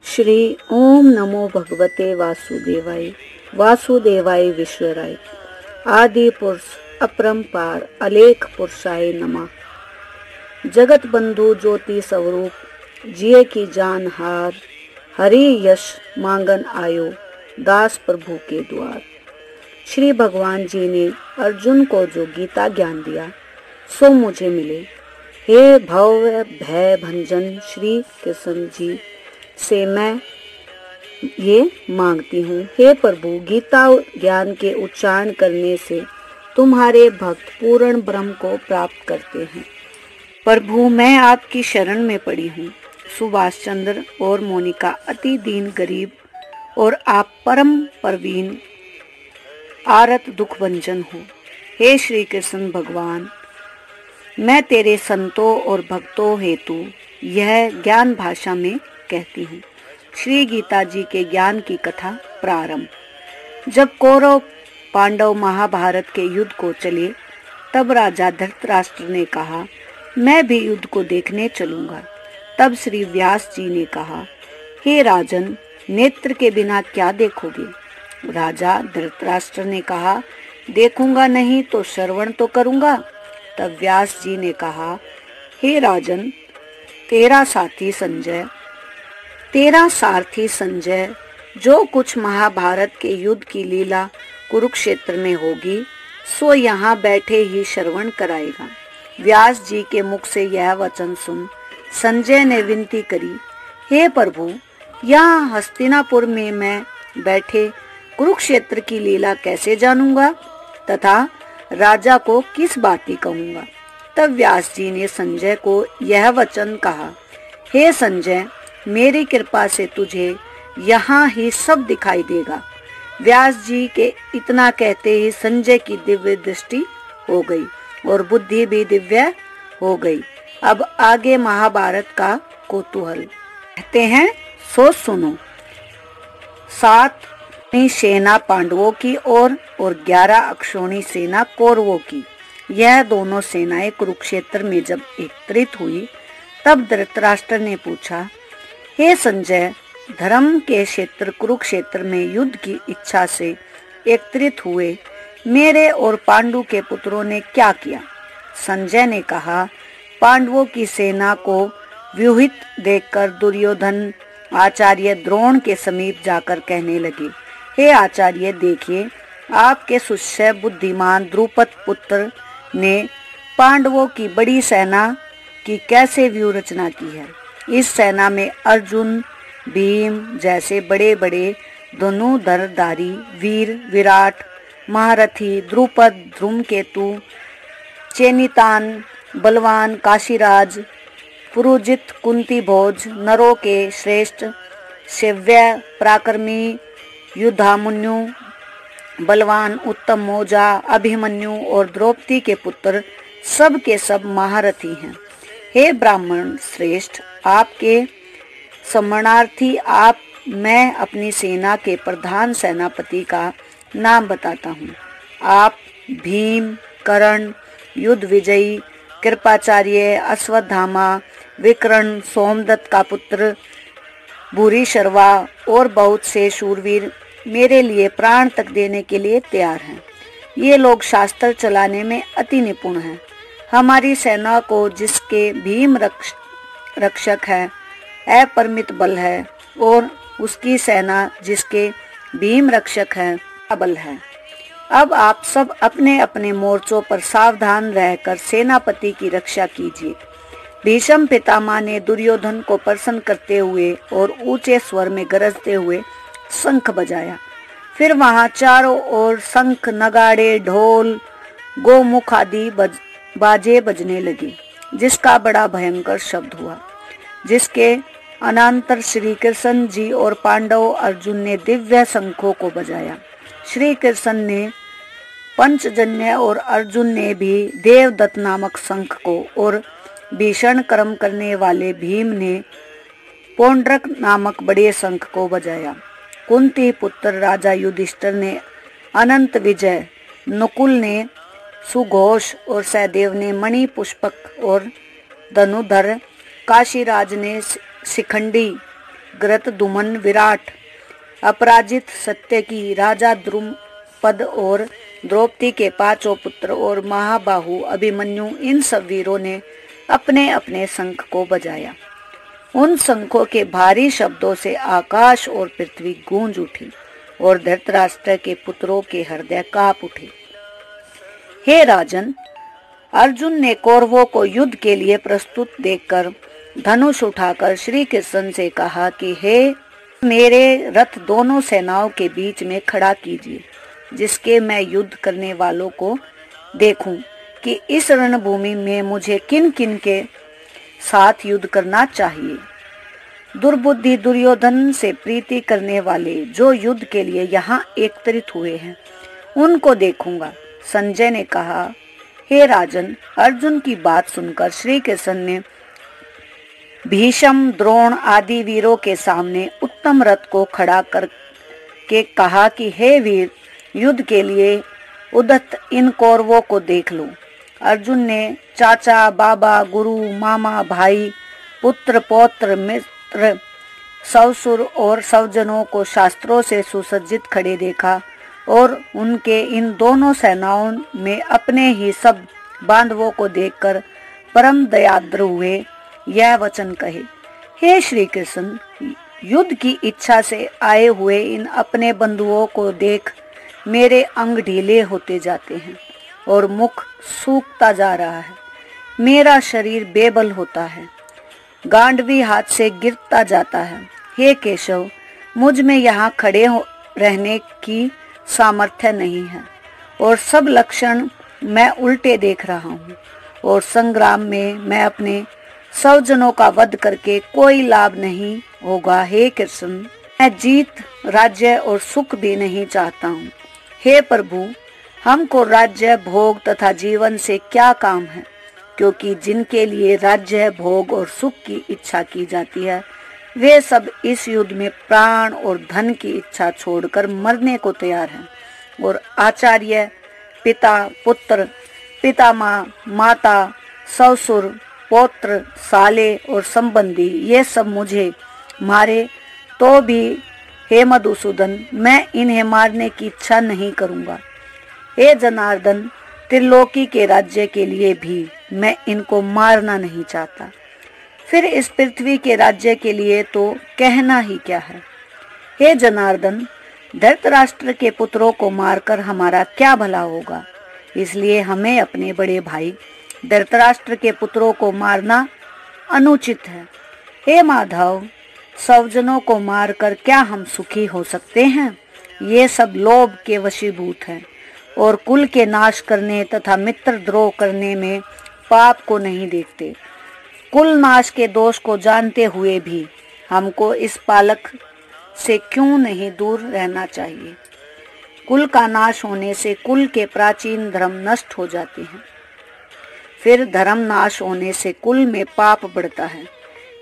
श्री ओम नमो भगवते वासुदेवाय। वासुदेवाय विश्वराय। आदि पुरुष अपरंपार अलेख पुरुषाय नमः। जगत बंधु ज्योति स्वरूप जिये की जान हार, हरि यश मांगन आयो दास प्रभु के द्वार। श्री भगवान जी ने अर्जुन को जो गीता ज्ञान दिया सो मुझे मिले। हे भव्य भय भंजन श्री कृष्ण जी से मैं ये मांगती हूँ। हे प्रभु, गीता ज्ञान के उच्चारण करने से तुम्हारे भक्त पूर्ण ब्रह्म को प्राप्त करते हैं। प्रभु, मैं आपकी शरण में पड़ी हूँ। सुभाष चंद्र और मोनिका अति दीन गरीब और आप परम प्रवीण आरत दुख भंजन हो। हे श्री कृष्ण भगवान, मैं तेरे संतों और भक्तों हेतु यह ज्ञान भाषा में कहती हूँ। श्री गीता जी के ज्ञान की कथा प्रारंभ। जब कौरव पांडव महाभारत के युद्ध को चले तब राजा धृतराष्ट्र ने कहा, मैं भी युद्ध को देखने चलूंगा। तब श्री व्यास जी ने कहा, हे राजन, नेत्र के बिना क्या देखोगे? राजा धृतराष्ट्र ने कहा, देखूंगा नहीं तो श्रवण तो करूंगा। तब व्यास जी ने कहा, हे राजन, तेरा सारथी संजय जो कुछ महाभारत के युद्ध की लीला कुरुक्षेत्र में होगी सो यहाँ बैठे ही श्रवण कराएगा। व्यास जी के मुख से यह वचन सुन संजय ने विनती करी, हे प्रभु, यहाँ हस्तिनापुर में मैं बैठे कुरुक्षेत्र की लीला कैसे जानूंगा तथा राजा को किस बाती कहूंगा? तब व्यास जी ने संजय को यह वचन कहा, हे संजय, मेरी कृपा से तुझे यहाँ ही सब दिखाई देगा। व्यास जी के इतना कहते ही संजय की दिव्य दृष्टि हो गई और बुद्धि भी दिव्य हो गई। अब आगे महाभारत का कौतूहल कहते हैं, सो सुनो। 7 सेना पांडवों की और 11 अक्षौणी सेना कौरवों की। यह दोनों सेनाएं कुरुक्षेत्र में जब एकत्रित हुई तब धृतराष्ट्र ने पूछा, हे संजय, धर्म के क्षेत्र कुरुक्षेत्र में युद्ध की इच्छा से एकत्रित हुए मेरे और पांडु के पुत्रों ने क्या किया? संजय ने कहा, पांडवों की सेना को व्यूहित देखकर दुर्योधन आचार्य द्रोण के समीप जाकर कहने लगे, हे आचार्य, देखिए, आपके सुश्य बुद्धिमान द्रुपद पुत्र ने पांडवों की बड़ी सेना की कैसे व्यूह रचना की है। इस सेना में अर्जुन, भीम जैसे बड़े बड़े धनुर्धरधारी वीर, विराट, महारथी, द्रुपद, धूमकेतु, चेनितान, बलवान, काशीराज, पुरुजित, कुंती भोज, नरों के श्रेष्ठ, शव्य, पराक्रमी, युद्धामन्यु, बलवान, उत्तम मौजा, अभिमन्यु और द्रौपदी के पुत्र सब के सब महारथी हैं। हे ब्राह्मण श्रेष्ठ, आपके सम्मानार्थी मैं अपनी सेना के प्रधान सेनापति का नाम बताता हूँ। आप भीम, कर्ण, युद्ध विजयी, कृपाचार्य, अश्वत्थामा, विकर्ण, सोमदत्त का पुत्र, भूरिश्रवा और बहुत से शूरवीर मेरे लिए प्राण तक देने के लिए तैयार हैं। ये लोग शास्त्र चलाने में अति निपुण हैं। हमारी सेना को जिसके भीम रक्षक है अपरिमित बल है और उसकी सेना जिसके भीम रक्षक है अबल है। अब आप सब अपने अपने मोर्चों पर सावधान रहकर सेनापति की रक्षा कीजिए। भीष्म पितामह ने दुर्योधन को प्रसन्न करते हुए और ऊंचे स्वर में गरजते हुए शंख बजाया। फिर वहां चारों ओर शंख, नगाड़े, ढोल, गोमुख आदि बाजे बजने लगे, जिसका बड़ा भयंकर शब्द हुआ। जिसके अनंतर श्री कृष्ण जी और पांडव अर्जुन ने दिव्य शंखों को बजाया। श्री कृष्ण ने पंचजन्य और अर्जुन ने भी देवदत्त नामक शंख को और भीषण कर्म करने वाले भीम ने पौंड्रक नामक बड़े शंख को बजाया। कुंती पुत्र राजा युधिष्ठिर ने अनंत विजय, नकुल ने सुघोष और सहदेव ने मणि पुष्पक और धनुधर, काशीराज ने शिखंडी, घृतद्युम्न, विराट, अपराजित, सत्यकी, राजा द्रुपद और द्रौपदी के 5 पुत्र और महाबाहु अभिमन्यु, इन सब वीरों ने अपने अपने शंख को बजाया। उन शंखों के भारी शब्दों से आकाश और पृथ्वी गूंज उठी और धृतराष्ट्र के पुत्रों के हृदय कांप उठे। हे राजन, अर्जुन ने कौरवों को युद्ध के लिए प्रस्तुत देखकर धनुष उठाकर श्री कृष्ण से कहा कि हे मेरे रथ दोनों सेनाओं के बीच में खड़ा कीजिए, जिसके मैं युद्ध करने वालों को देखूं कि इस रणभूमि में मुझे किन किन के साथ युद्ध करना चाहिए। दुर्बुद्धि दुर्योधन से प्रीति करने वाले जो युद्ध के लिए यहाँ एकत्रित हुए हैं, उनको देखूंगा। संजय ने कहा, हे राजन, अर्जुन की बात सुनकर श्री कृष्ण ने भीष्म, द्रोण आदि वीरों के सामने उत्तम रथ को खड़ा करके कहा कि हे वीर, युद्ध के लिए उद्यत इन कौरवों को देख लो। अर्जुन ने चाचा, बाबा, गुरु, मामा, भाई, पुत्र, पौत्र, मित्र, ससुर और सवजनों को शास्त्रों से सुसज्जित खड़े देखा और उनके इन दोनों सेनाओं में अपने ही सब बांधवों को देखकर परम दयाद्र हुए यह वचन कहे, हे श्री कृष्ण, युद्ध की इच्छा से आए हुए इन अपने बंधुओं को देख मेरे अंग ढीले होते जाते हैं और मुख सूखता जा रहा है। मेरा शरीर बेबल होता है, गांडवी हाथ से गिरता जाता है। हे केशव, मुझ में यहाँ खड़े रहने की सामर्थ्य नहीं है और सब लक्षण मैं उल्टे देख रहा हूँ और संग्राम में मैं अपने सवजनों का वध करके कोई लाभ नहीं होगा। हे कृष्ण, मैं जीत, राज्य और सुख भी नहीं चाहता हूँ। हे प्रभु, हमको राज्य, भोग तथा जीवन से क्या काम है, क्योंकि जिनके लिए राज्य, भोग और सुख की इच्छा की जाती है, वे सब इस युद्ध में प्राण और धन की इच्छा छोड़कर मरने को तैयार हैं। और आचार्य, पिता, पुत्र, पितामह, माता, ससुर, पौत्र, साले और संबंधी, ये सब मुझे मारे तो भी हे मधुसूदन, मैं इन्हें मारने की इच्छा नहीं करूंगा। हे जनार्दन, त्रिलोकी के राज्य के लिए भी मैं इनको मारना नहीं चाहता। फिर इस पृथ्वी के राज्य के लिए तो कहना ही क्या है। हे जनार्दन, धृतराष्ट्र के पुत्रों को मारकर हमारा क्या भला होगा, इसलिए हमें अपने बड़े भाई धृतराष्ट्र के पुत्रों को मारना अनुचित है। हे माधव, सवजनों को मारकर क्या हम सुखी हो सकते हैं? ये सब लोभ के वशीभूत हैं और कुल के नाश करने तथा मित्र द्रोह करने में पाप को नहीं देखते। कुल नाश के दोष को जानते हुए भी हमको इस पालक से क्यों नहीं दूर रहना चाहिए। कुल का नाश होने से कुल के प्राचीन धर्म नष्ट हो जाते हैं, फिर धर्म नाश होने से कुल में पाप बढ़ता है।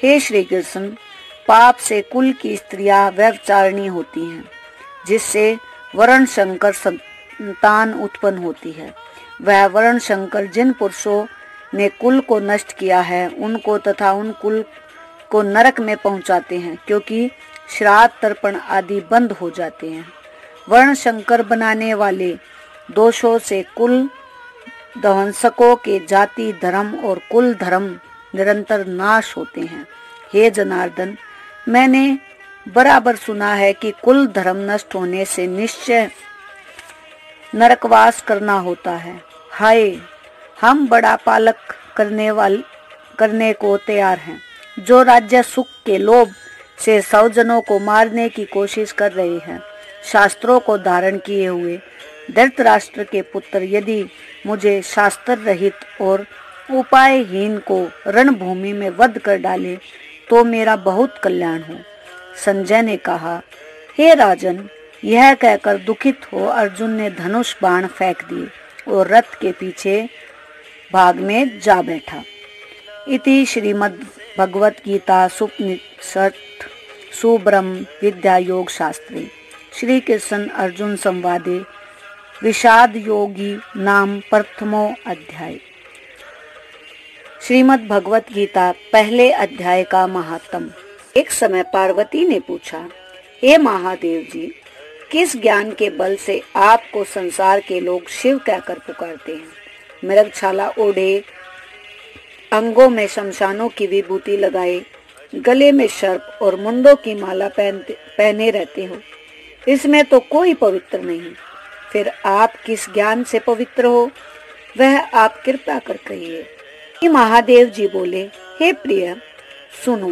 हे श्री कृष्ण, पाप से कुल की स्त्रियां व्यभिचारिणी होती हैं, जिससे वर्ण शंकर संतान उत्पन्न होती है। वह वर्ण शंकर जिन पुरुषों ने कुल को नष्ट किया है, उनको तथा उन कुल को नरक में पहुंचाते हैं, क्योंकि श्राद्ध तर्पण आदि बंद हो जाते हैं। वर्ण शंकर बनाने वाले दोषों से कुल ध्वंसकों के जाति धर्म और कुल धर्म निरंतर नाश होते हैं। हे जनार्दन, मैंने बराबर सुना है कि कुल धर्म नष्ट होने से निश्चय नरकवास करना होता है। हाय, हम बड़ा पालक करने को तैयार हैं, जो राज्य सुख के लोभ से सवजनों को मारने की कोशिश कर रहे हैं। शास्त्रों को धारण किए हुए धृतराष्ट्र के पुत्र यदि मुझे शास्त्र रहित और उपायहीन को रणभूमि में वध कर डाले तो मेरा बहुत कल्याण हो। संजय ने कहा, हे राजन, यह कहकर दुखित हो अर्जुन ने धनुष बाण फेंक दिए और रथ के पीछे भाग में जा बैठा। इति श्रीमद् भगवत गीता सुपनिषद सुब्रह्म विद्या योग शास्त्रे श्री कृष्ण अर्जुन संवादे विषाद योगी नाम प्रथमो अध्याय। श्रीमद् भगवत गीता पहले अध्याय का महात्म। एक समय पार्वती ने पूछा, हे महादेव जी, किस ज्ञान के बल से आपको संसार के लोग शिव कहकर पुकारते हैं? मृगछाला ओढ़े, अंगों में शमशानों की विभूति लगाए, गले में सर्प और मुंडों की माला पहने रहते हो, इसमें तो कोई पवित्र नहीं। फिर आप किस ज्ञान से पवित्र हो, वह आप कृपा कर कहिए। महादेव जी बोले, हे प्रिय, सुनो,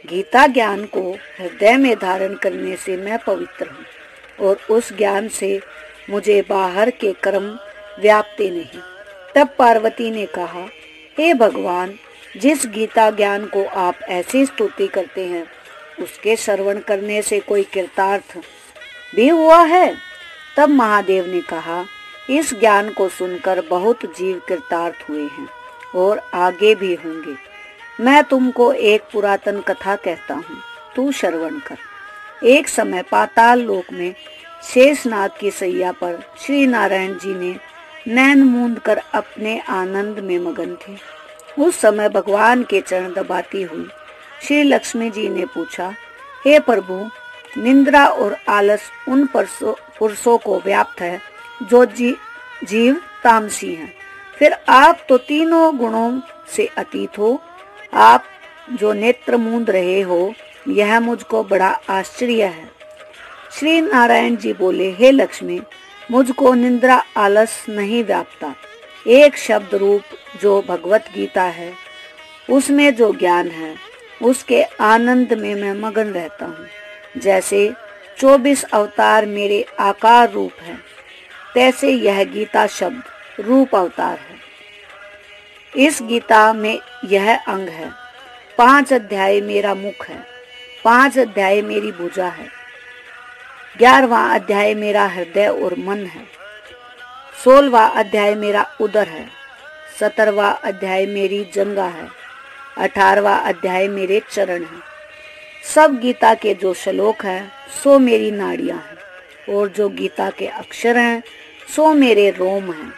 गीता ज्ञान को हृदय में धारण करने से मैं पवित्र हूँ और उस ज्ञान से मुझे बाहर के कर्म व्यापते नहीं। तब पार्वती ने कहा, हे भगवान, जिस गीता ज्ञान को आप ऐसी स्तुति करते हैं, उसके श्रवण करने से कोई कृतार्थ भी हुआ है? तब महादेव ने कहा, इस ज्ञान को सुनकर बहुत जीव कृतार्थ हुए हैं और आगे भी होंगे। मैं तुमको एक पुरातन कथा कहता हूँ, तू श्रवण कर। एक समय पाताल लोक में शेषनाग की सैया पर श्री नारायण जी ने नैन मूंद कर अपने आनंद में मगन थे। उस समय भगवान के चरण दबाती हुई श्री लक्ष्मी जी ने पूछा, हे प्रभु, निंद्रा और आलस उन पुरुषों को व्याप्त है जो जीव तामसी हैं। फिर आप तो तीनों गुणों से अतीत हो, आप जो नेत्र मूंद रहे हो, यह मुझको बड़ा आश्चर्य है। श्री नारायण जी बोले, हे लक्ष्मी, मुझको निंद्रा आलस नहीं व्यापता। एक शब्द रूप जो भगवत गीता है, उसमें जो ज्ञान है, उसके आनंद में मैं मगन रहता हूँ। जैसे 24 अवतार मेरे आकार रूप है, तैसे यह गीता शब्द रूप अवतार है। इस गीता में यह अंग है। 5 अध्याय मेरा मुख है, 5 अध्याय मेरी भुजा है, 11वां अध्याय मेरा हृदय और मन है, 16वां अध्याय मेरा उदर है, 17वां अध्याय मेरी जंगा है, 18वां अध्याय मेरे चरण है। सब गीता के जो श्लोक हैं, सो मेरी नाड़ियां हैं, और जो गीता के अक्षर हैं, सो मेरे रोम हैं।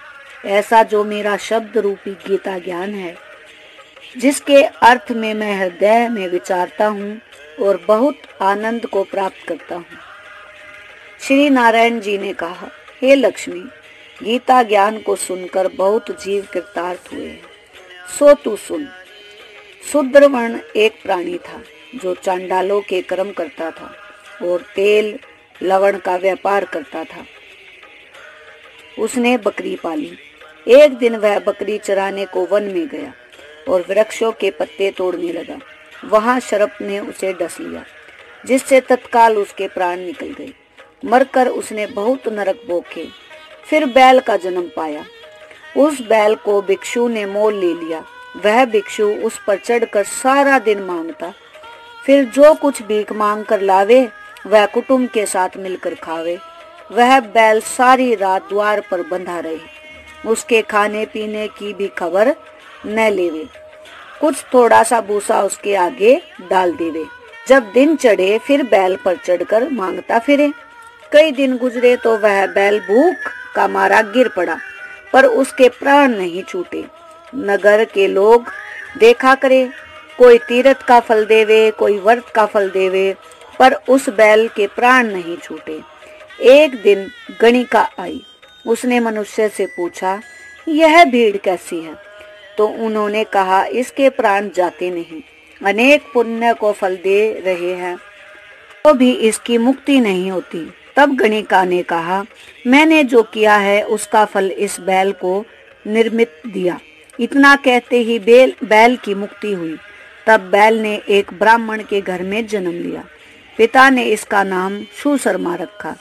ऐसा जो मेरा शब्द रूपी गीता ज्ञान है, जिसके अर्थ में मैं हृदय में विचारता हूँ और बहुत आनंद को प्राप्त करता हूँ। श्री नारायण जी ने कहा, हे लक्ष्मी, गीता ज्ञान को सुनकर बहुत जीव कृतार्थ हुए हैं, सो तू सुन। शूद्रवर्ण एक प्राणी था जो चांडालों के कर्म करता था और तेल लवण का व्यापार करता था। उसने बकरी पाली। एक दिन वह बकरी चराने को वन में गया और वृक्षों के पत्ते तोड़ने लगा। वहां सर्प ने उसे डस लिया, जिससे तत्काल उसके प्राण निकल गए। मरकर उसने बहुत नरक भोगे। फिर बैल का जन्म पाया। उस बैल को भिक्षु ने मोल ले लिया। वह भिक्षु उस पर चढ़कर सारा दिन मांगता, फिर जो कुछ भीख मांग कर लावे वह कुटुंब के साथ मिलकर खावे। वह बैल सारी रात द्वार पर बंधा रहे, उसके खाने पीने की भी खबर न लेवे, कुछ थोड़ा सा भूसा उसके आगे डाल देवे। जब दिन चढ़े फिर बैल पर चढ़कर मांगता फिरे। कई दिन गुजरे तो वह बैल भूख का मारा गिर पड़ा, पर उसके प्राण नहीं छूटे। नगर के लोग देखा करे, कोई तीर्थ का फल देवे, कोई व्रत का फल देवे, पर उस बैल के प्राण नहीं छूटे। एक दिन गणिका आई। उसने मनुष्य से पूछा, यह भीड़ कैसी है? तो उन्होंने कहा, इसके प्राण जाते नहीं, अनेक पुण्य को फल दे रहे हैं, तो भी इसकी मुक्ति नहीं होती। तब गणिका ने कहा, मैंने जो किया है उसका फल इस बैल को निर्मित दिया। इतना कहते ही बैल की मुक्ति हुई। तब बैल ने एक ब्राह्मण के घर में जन्म लिया। पिता ने इसका नाम सुशर्मा रखा।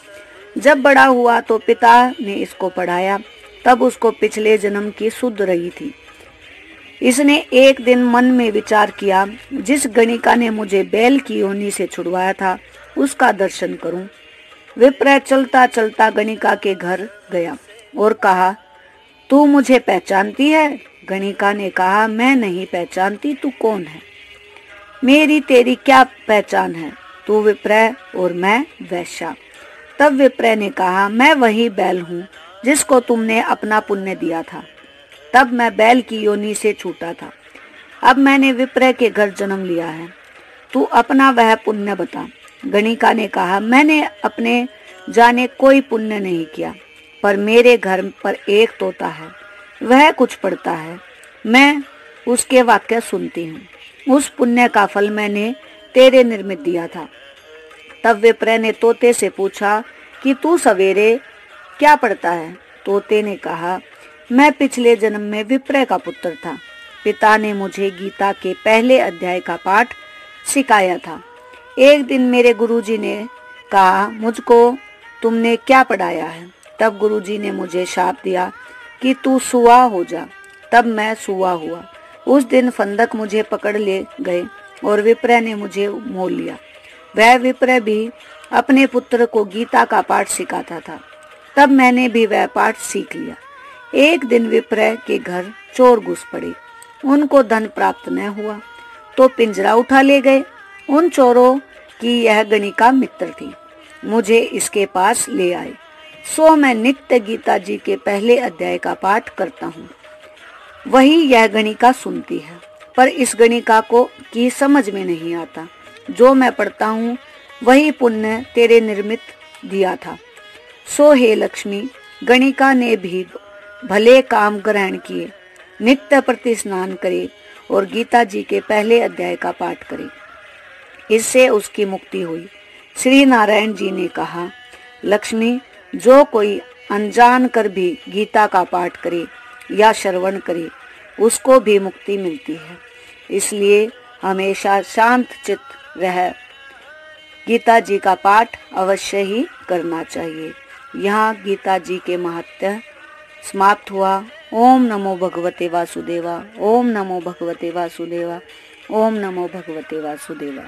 जब बड़ा हुआ तो पिता ने इसको पढ़ाया। तब उसको पिछले जन्म की सुध रही थी। इसने एक दिन मन में विचार किया, जिस गणिका ने मुझे बैल की योनि से छुड़वाया था उसका दर्शन करूं। विप्र चलता चलता गणिका के घर गया और कहा, तू मुझे पहचानती है? गणिका ने कहा, मैं नहीं पहचानती, तू कौन है? मेरी तेरी क्या पहचान है? तू विप्र और मैं वैश्या। तब विप्र ने कहा, मैं वही बैल हूँ जिसको तुमने अपना पुण्य दिया था। तब मैं बैल की योनि से छूटा था। अब मैंने विप्र के घर जन्म लिया है। तू अपना वह पुण्य बता। गणिका ने कहा, मैंने अपने जाने कोई पुण्य नहीं किया, पर मेरे घर पर एक तोता है, वह कुछ पढ़ता है, मैं उसके वाक्य सुनती हूँ। उस पुण्य का फल मैंने तेरे निर्मित दिया था। तब विप्र ने तोते से पूछा कि तू सवेरे क्या पढ़ता है? तोते ने कहा, मैं पिछले जन्म में विप्र का पुत्र था। पिता ने मुझे गीता के पहले अध्याय का पाठ सिखाया था। एक दिन मेरे गुरुजी ने कहा, मुझको तुमने क्या पढ़ाया है? तब गुरुजी ने मुझे शाप दिया कि तू सुआ हो जा। तब मैं सुआ हुआ। उस दिन फंदक मुझे पकड़ ले गए और विप्र ने मुझे मोल लिया। वह विप्र भी अपने पुत्र को गीता का पाठ सिखाता था। तब मैंने भी वह पाठ सीख लिया। एक दिन विप्र के घर चोर घुस पड़े। उनको धन प्राप्त न हुआ तो पिंजरा उठा ले गए। उन चोरों की यह गणिका मित्र थी। मुझे इसके पास ले आए। सो मैं नित्य गीता जी के पहले अध्याय का पाठ करता हूँ। वही यह गणिका सुनती है, पर इस गणिका को की समझ में नहीं आता। जो मैं पढ़ता हूँ वही पुण्य तेरे निर्मित दिया था। सो हे लक्ष्मी, गणिका ने भी भले काम ग्रहण किए, नित्य प्रति स्नान करे और गीता जी के पहले अध्याय का पाठ करे। इससे उसकी मुक्ति हुई। श्री नारायण जी ने कहा, लक्ष्मी, जो कोई अनजान कर भी गीता का पाठ करे या श्रवण करे, उसको भी मुक्ति मिलती है। इसलिए हमेशा शांत चित्त रह गीता जी का पाठ अवश्य ही करना चाहिए। यहाँ गीता जी के महत्व समाप्त हुआ। ओम नमो भगवते वासुदेवा। ओम नमो भगवते वासुदेवा। ओम नमो भगवते वासुदेवा।